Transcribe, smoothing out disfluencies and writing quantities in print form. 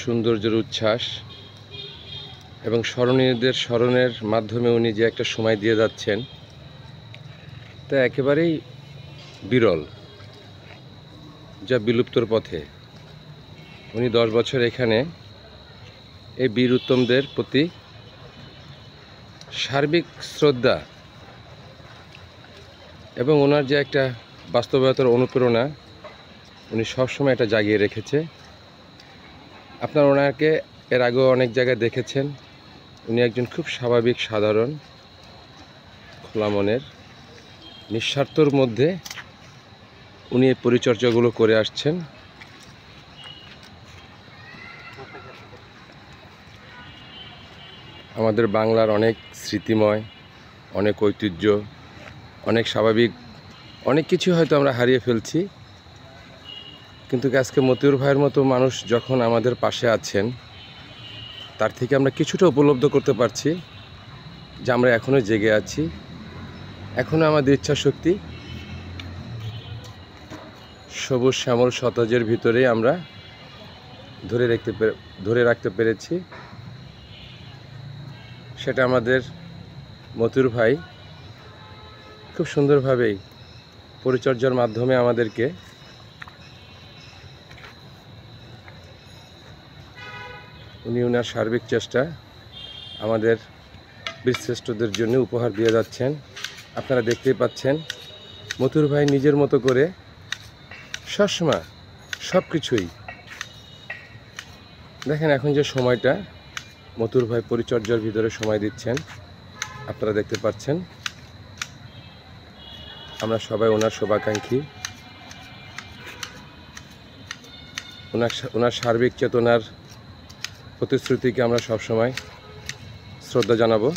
সৌন্দর্যের উচ্ছ্বাস এবং স্মরণীয়দের স্মরণের মাধ্যমে উনি যে একটা সময় দিয়ে যাচ্ছেন তা একেবারেই বিরল, যা বিলুপ্তর পথে। উনি 10 বছর এখানে এই বীর উত্তমদের প্রতি সার্বিক শ্রদ্ধা এবং ওনার যে একটা বাস্তবতার অনুপ্রেরণা উনি সবসময় এটা জাগিয়ে রেখেছে। আপনারা ওনাকে এর আগেও অনেক জায়গায় দেখেছেন। উনি একজন খুব স্বাভাবিক, সাধারণ, খোলা মনের, নিঃস্বার্থর মধ্যে উনি এই পরিচর্যাগুলো করে আসছেন। আমাদের বাংলার অনেক স্মৃতিময়, অনেক ঐতিহ্য, অনেক স্বাভাবিক, অনেক কিছু হয়তো আমরা হারিয়ে ফেলছি, কিন্তু আজকে মতিউর ভাইয়ের মতো মানুষ যখন আমাদের পাশে আছেন তার থেকে আমরা কিছুটা উপলব্ধ করতে পারছি যে আমরা এখনও জেগে আছি, এখনও আমাদের ইচ্ছাশক্তি সবুজ শ্যামল শতজের ভিতরেই আমরা ধরে রাখতে পেরেছি। সেটা আমাদের মতিউর ভাই খুব সুন্দরভাবেই পরিচর্যার মাধ্যমে আমাদেরকে উনি ওনার সার্বিক চেষ্টা আমাদের বীরশ্রেষ্ঠদের জন্য উপহার দিয়ে যাচ্ছেন। আপনারা দেখতেই পাচ্ছেন মতিউর ভাই নিজের মতো করে সবসময় সব কিছুই দেখেন। এখন যে সময়টা মতিউর ভাই পরিচর্যার ভিতরে সময় দিচ্ছেন আপনারা দেখতে পাচ্ছেন। আমরা সবাই ওনার শুভাকাঙ্ক্ষী। ওনার সার্বিক চেতনার প্রতিশ্রুতিকে আমরা সবসময় শ্রদ্ধা জানাবো।